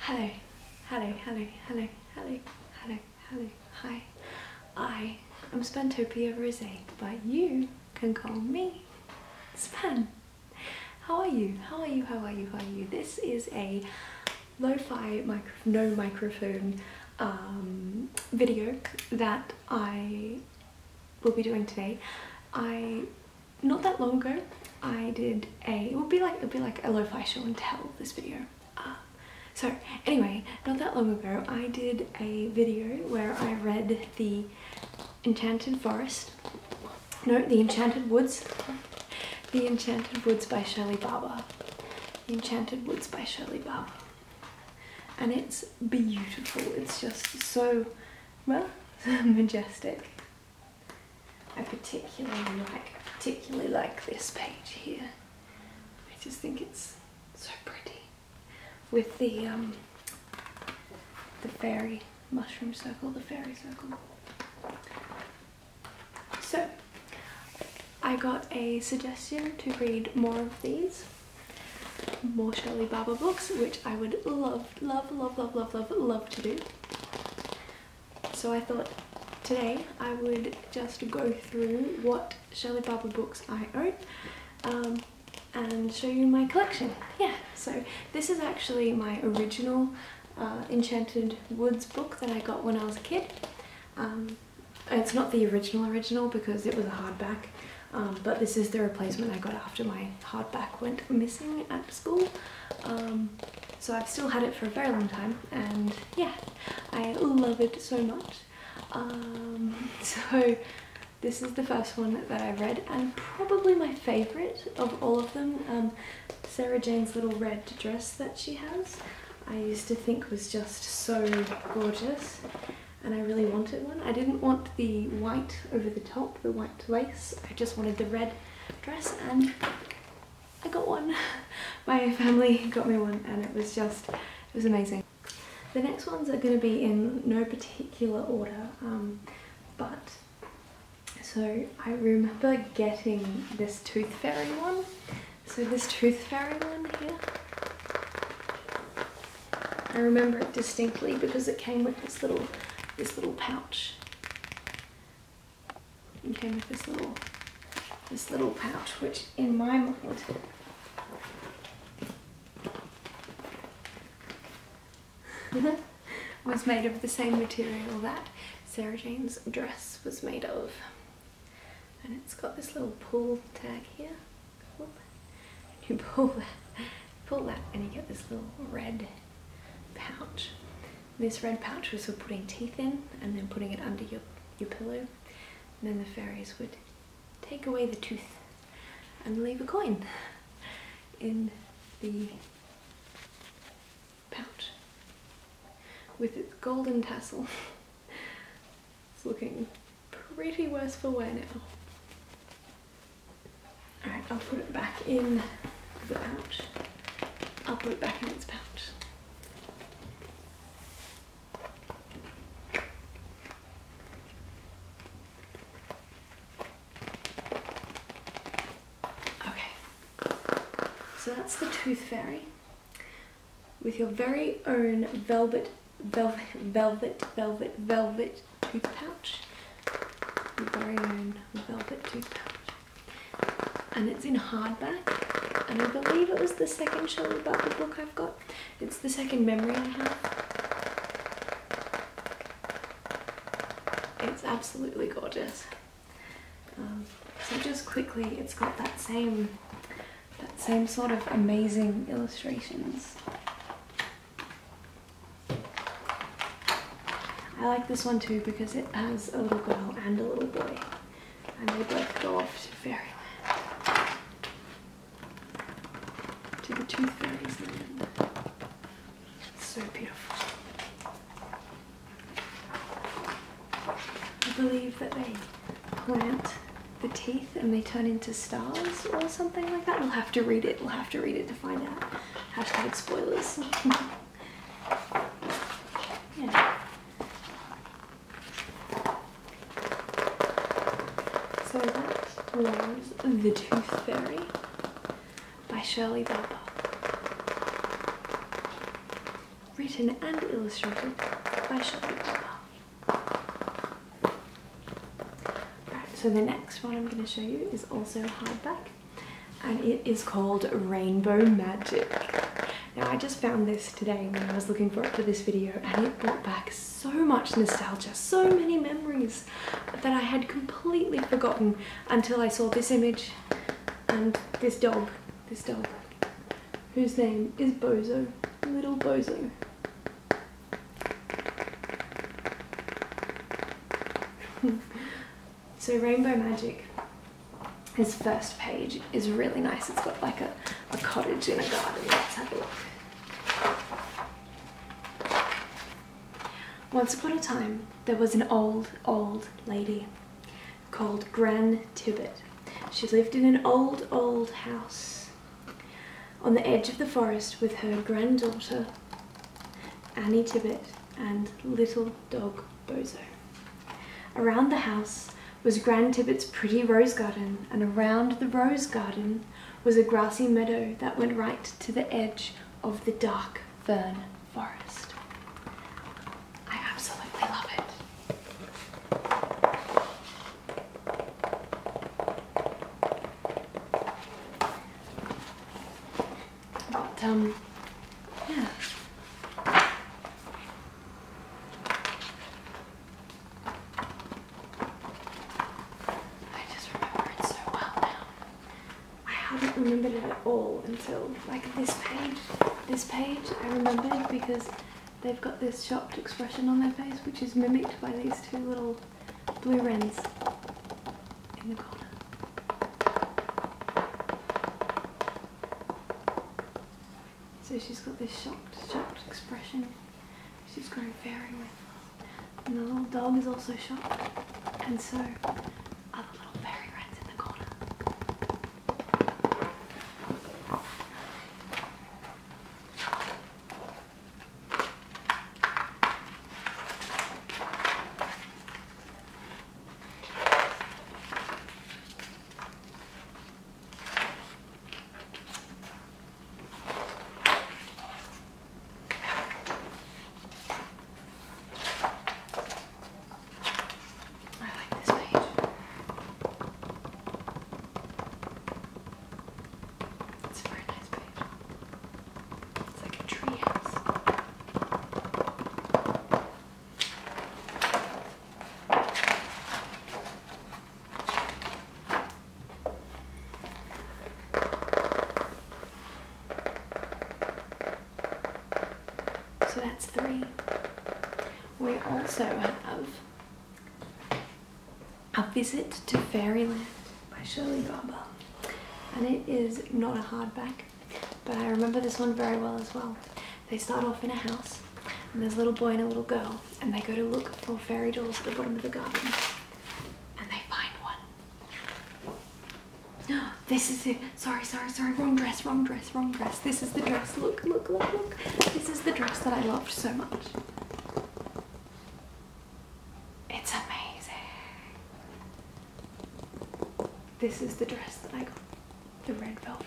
Hello, hello, hello, hello, hello, hello, hello, hi. I am Spantopia Rose, but you can call me Span. How are you? How are you? How are you? How are you? This is a lo-fi no microphone video that I will be doing today. Not that long ago I did it would be like a lo-fi show and tell, this video. So anyway, not that long ago I did a video where I read the Enchanted Woods. The Enchanted Woods by Shirley Barber. The Enchanted Woods by Shirley Barber. And it's beautiful. It's just so, well, majestic. I particularly like this page here. I just think it's so pretty. With the fairy mushroom circle, the fairy circle. So, I got a suggestion to read more of these, more Shirley Barber books, which I would love to do. So I thought today I would just go through what Shirley Barber books I own, and show you my collection. Yeah, so this is actually my original Enchanted Woods book that I got when I was a kid. It's not the original because it was a hardback, but this is the replacement I got after my hardback went missing at school. So I've still had it for a very long time, and yeah, I love it so much. So this is the first one that I read, and probably my favourite of all of them. Sarah Jane's little red dress that she has, I used to think was just so gorgeous, and I really wanted one. I didn't want the white over the top, the white lace, I just wanted the red dress, and I got one. My family got me one, and it was amazing. The next ones are going to be in no particular order, so I remember getting this Tooth Fairy one. So this Tooth Fairy one here, I remember it distinctly because it came with this little pouch. It came with this little pouch, which in my mind was made of the same material that Sarah Jane's dress was made of. And it's got this little pull tag here. You pull that and you get this little red pouch. This red pouch was for putting teeth in and then putting it under your pillow. And then the fairies would take away the tooth and leave a coin in the pouch with its golden tassel. It's looking pretty worse for wear now. Alright, I'll put it back in the pouch. I'll put it back in its pouch. Okay, so that's the Tooth Fairy with your very own velvet tooth pouch. Your very own velvet tooth pouch. And it's in hardback, and I believe it was the second Shirley Barber book I've got. It's the second memory I have. It's absolutely gorgeous. So just quickly, it's got that same sort of amazing illustrations. I like this one too because it has a little girl and a little boy, and they both go off to Fairyland. To the Tooth Fairy's land. So beautiful. I believe that they plant the teeth and they turn into stars or something like that. We'll have to read it. We'll have to read it to find out. Hashtag spoilers. Yeah. So that was The Tooth Fairy by Shirley Barber. written and illustrated by Shirley Barber. Right, so the next one I'm going to show you is also hardback, and it is called Rainbow Magic. Now I just found this today when I was looking for it for this video, and it brought back so much nostalgia, so many memories that I had completely forgotten until I saw this image and this dog, whose name is Bozo, little Bozo. So Rainbow Magic, his first page is really nice. It's got like a cottage in a garden. Let's have a look. Once upon a time, there was an old lady called Gran Tibbet. She lived in an old house on the edge of the forest with her granddaughter, Annie Tibbet, and little dog Bozo. Around the house was Gran Tibbet's pretty rose garden, and around the rose garden was a grassy meadow that went right to the edge of the dark fern forest. I absolutely love it. But yeah. Remembered it at all until like this page. This page I remembered because they've got this shocked expression on their face, which is mimicked by these two little blue wrens in the corner. So she's got this shocked expression she's going fairy with, and the little dog is also shocked, and so are the little fairy wrens in the corner. So that's 3. We also have A Visit to Fairyland by Shirley Barber, and it is not a hardback, but I remember this one very well as well. They start off in a house, and there's a little boy and a little girl, and they go to look for fairy dolls at the bottom of the garden, and they find one. This is it. Sorry, wrong dress. This is the dress. Look. This is the dress that I loved so much. It's amazing. This is the dress that I got. The red velvet.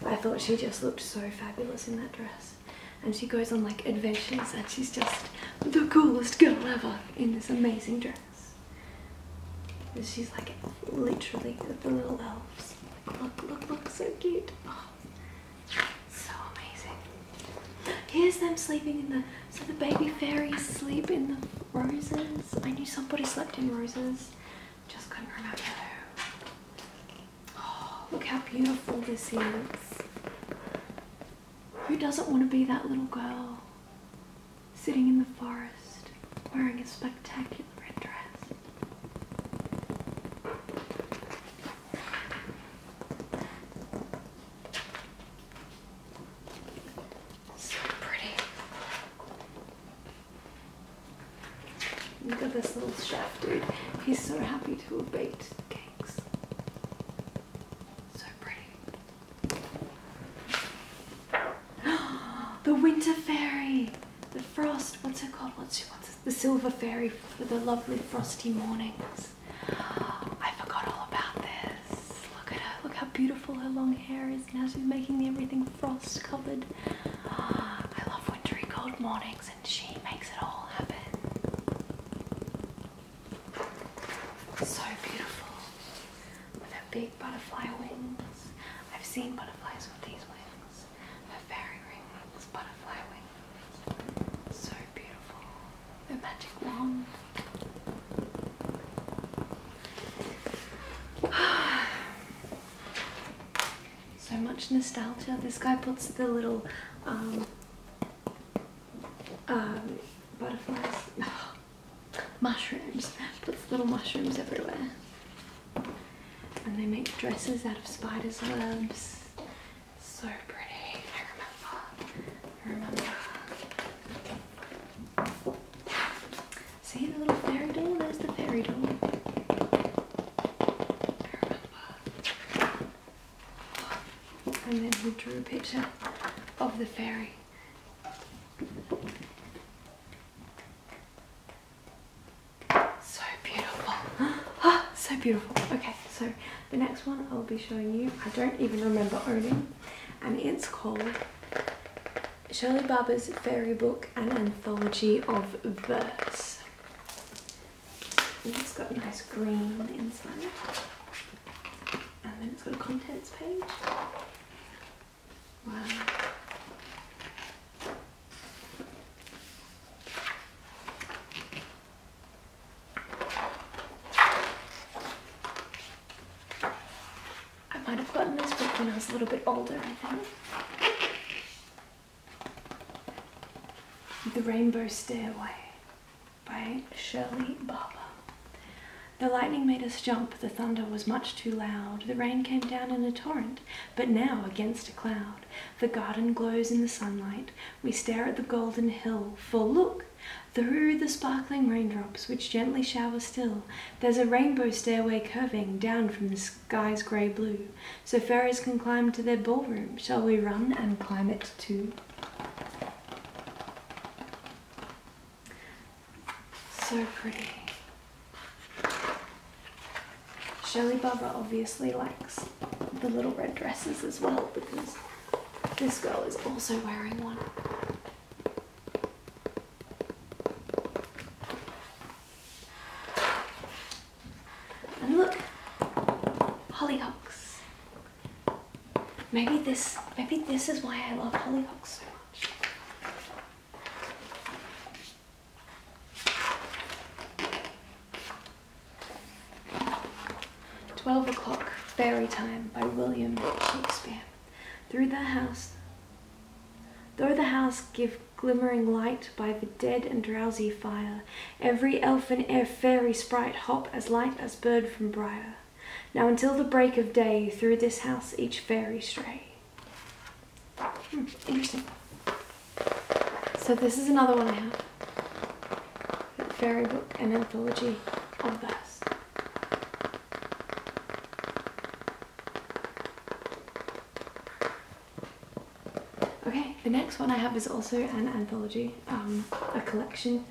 I thought she just looked so fabulous in that dress. And she goes on like adventures, and she's just the coolest girl ever in this amazing dress. She's like literally the little elves. Like, look, so cute. Oh, so amazing. Here's them sleeping in the, so the baby fairies sleep in the roses. I knew somebody slept in roses, just couldn't remember who. Oh, look how beautiful this is. Who doesn't want to be that little girl sitting in the forest wearing a spectacular red dress? So pretty. Look at this little chef dude. He's so happy to have baked cakes. So pretty. The winter fairy, the frost, what's it called? What's it? The silver fairy for the lovely frosty mornings. I forgot all about this. Look at her, look how beautiful her long long hair is. Now she's making everything frost covered. I love wintry cold mornings and she makes it all happen. So beautiful. With her big butterfly wings. I've seen butterflies with these wings. Her fairy ring wings, butterfly wings. So beautiful. Her magic wand. So much nostalgia. This guy puts the little butterflies, mushrooms, puts little mushrooms everywhere. And they make dresses out of spiders' webs. So pretty. I remember. See the little fairy doll? There's the fairy doll. And then he drew a picture of the fairy. So beautiful. So beautiful. Okay, so the next one I'll be showing you, I don't even remember owning, and it's called Shirley Barber's Fairy Book, an Anthology of Verse. And it's got a nice green inside. And then it's got a contents page. Wow. I might have gotten this book when I was a little bit older, I think. The Rainbow Stairway by Shirley Barber. The lightning made us jump, the thunder was much too loud, the rain came down in a torrent, but now against a cloud. The garden glows in the sunlight, we stare at the golden hill, for look! Through the sparkling raindrops, which gently shower still, there's a rainbow stairway curving down from the sky's grey blue, so fairies can climb to their ballroom. Shall we run and climb it too? So pretty. Shirley Barber obviously likes the little red dresses as well, because this girl is also wearing one. And look, hollyhocks. Maybe this is why I love hollyhocks so much. 12 o'clock, Fairy Time by William Shakespeare. Though the house give glimmering light by the dead and drowsy fire, every elf and fairy sprite hop as light as bird from briar. Now until the break of day, through this house each fairy stray. Interesting. So this is another one I have. The Fairy Book, an Anthology of Verse. Okay, the next one I have is also an anthology, a collection,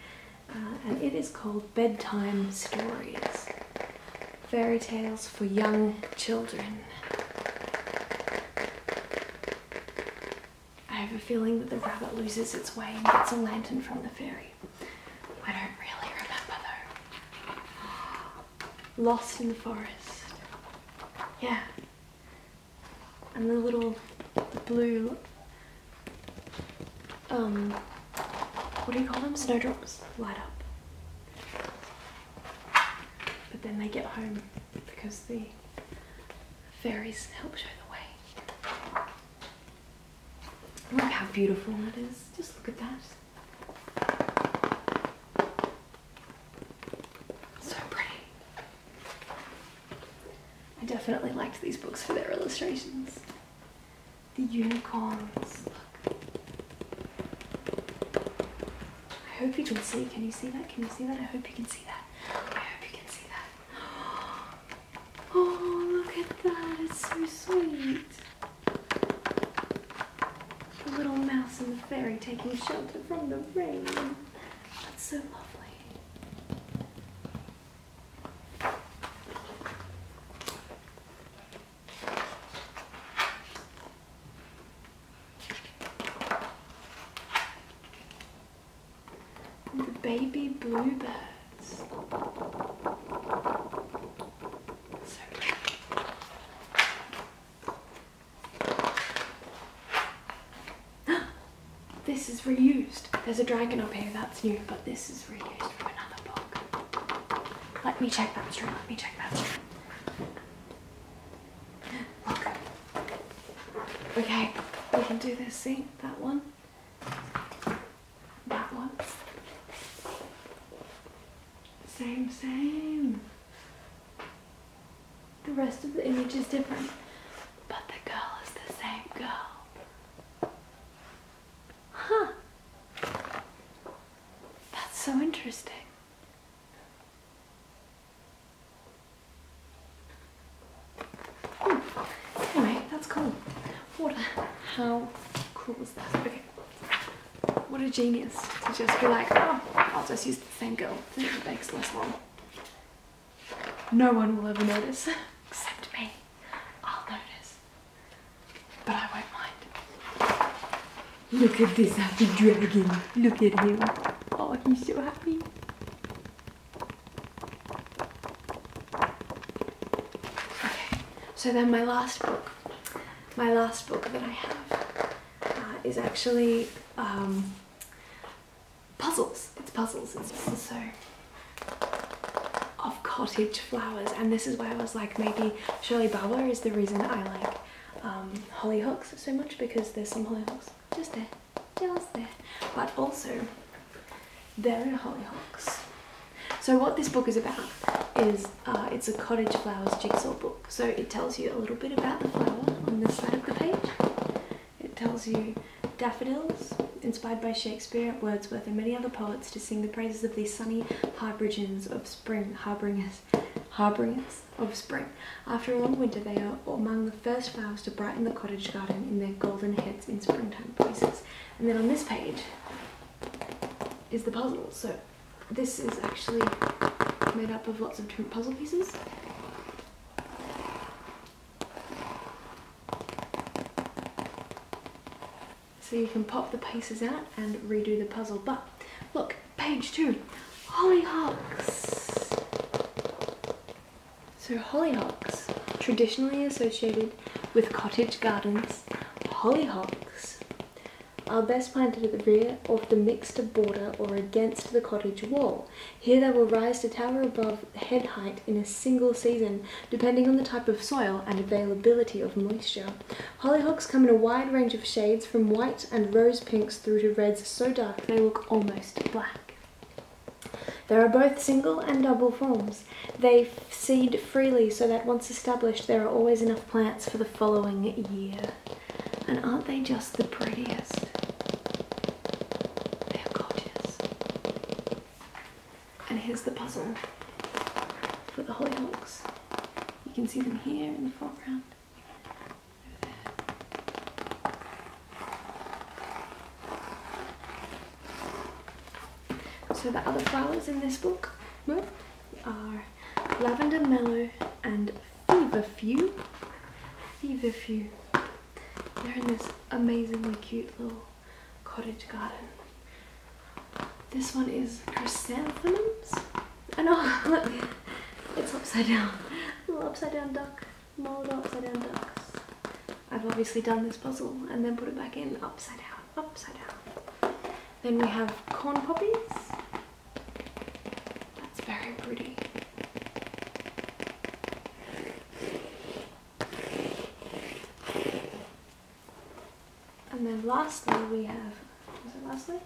and it is called Bedtime Stories. Fairy tales for young children. I have a feeling that the rabbit loses its way and gets a lantern from the fairy. I don't really remember though. Lost in the forest. Yeah. And the little blue what do you call them? Snowdrops light up. But then they get home because the fairies help show the way. Look how beautiful that is. Just look at that. So pretty. I definitely liked these books for their illustrations. The unicorns. Look. I hope you can see. Can you see that? Can you see that? I hope you can see that. I hope you can see that. Oh, look at that. It's so sweet. The little mouse and the fairy taking shelter from the rain. That's so lovely. baby bluebirds. So pretty. This is reused. There's a dragon up here, that's new, but this is reused from another book. Let me check that string, let me check that string. Look. Okay, we can do this, see? That one. That one. Same. The rest of the image is different, but the girl is the same girl. Huh. That's so interesting. Anyway, that's cool. How cool is that? Okay. What a genius to just be like, oh, I'll just use the same girl. It makes less long. No one will ever notice, except me. I'll notice. But I won't mind. Look at this happy dragon. Look at him. Oh, he's so happy. Okay, so then my last book that I have is actually puzzles. It's puzzles. It's so of Cottage Flowers, and this is why I was like, maybe Shirley Barber is the reason I like hollyhocks so much, because there's some hollyhocks just there, but also there are hollyhocks. So what this book is about is it's a Cottage Flowers jigsaw book. So it tells you a little bit about the flower on this side of the page. It tells you daffodils, inspired by Shakespeare, Wordsworth and many other poets to sing the praises of these sunny harbingers of spring. After a long winter, they are among the first flowers to brighten the cottage garden in their golden heads in springtime breezes. And then on this page is the puzzle. So this is actually made up of lots of different puzzle pieces. So you can pop the pieces out and redo the puzzle. But look, page 2, hollyhocks. So hollyhocks, traditionally associated with cottage gardens, hollyhocks are best planted at the rear of the mixed border or against the cottage wall. Here they will rise to tower above head height in a single season, depending on the type of soil and availability of moisture. Hollyhocks come in a wide range of shades, from white and rose pinks through to reds so dark they look almost black. There are both single and double forms. They seed freely so that once established there are always enough plants for the following year. And aren't they just the prettiest? They're gorgeous. And here's the puzzle for the hollyhocks. You can see them here in the foreground. So the other flowers in this book are Lavender Mellow and Feverfew. They're in this amazingly cute little cottage garden. This one is chrysanthemums. And oh, look, it's upside down. Little upside down duck. More little upside down ducks. I've obviously done this puzzle and then put it back in upside down, upside down. Then we have corn poppies. That's very pretty. And then lastly we have, was it lastly?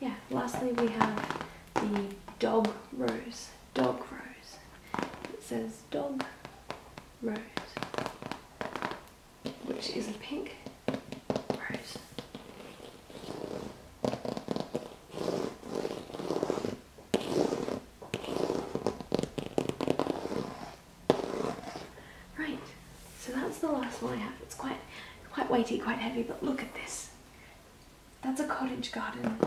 Yeah, lastly we have the dog rose. It says dog rose, which is a pink rose. Right, so that's the last one I have. It's quite weighty, quite heavy, but look at this. That's a cottage garden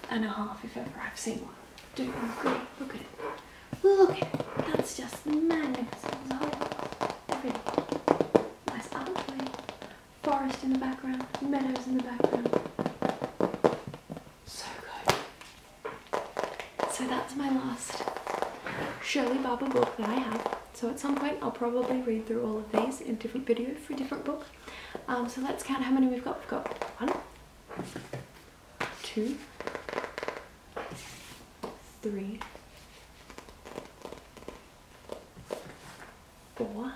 and a half if ever I've seen one. Do you agree? Look at it. Look at it. That's just magnificent. There's hollyhocks everything. Nice archway. Forest in the background. Meadows in the background. So good. so that's my last Shirley Barber book that I have. So at some point I'll probably read through all of these in different videos for different books. So let's count how many we've got. We've got 1, 2, 3, 4,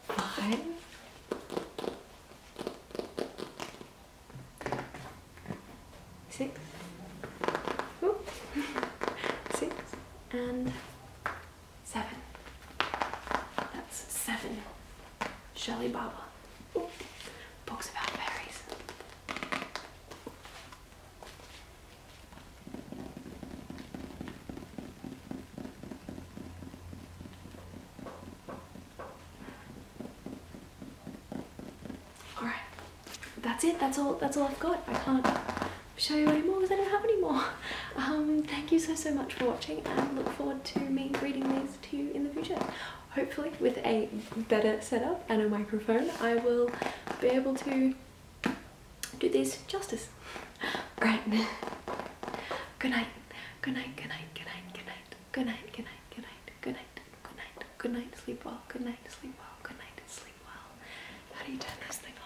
5, 6, ooh, 6 and 7. That's 7 Shirley Barber books about fairies. Alright, that's it, that's all I've got. I can't show you anymore because I don't have any more. Thank you so much for watching, and I look forward to me reading these to you in the future. Hopefully with a better setup and a microphone I will be able to do these justice. Alright. Good night. Good night, good night, good night, good night, good night, good night, good night, good night, good night, good night, sleep well, good night, sleep well, good night, sleep well. How do you turn this thing on?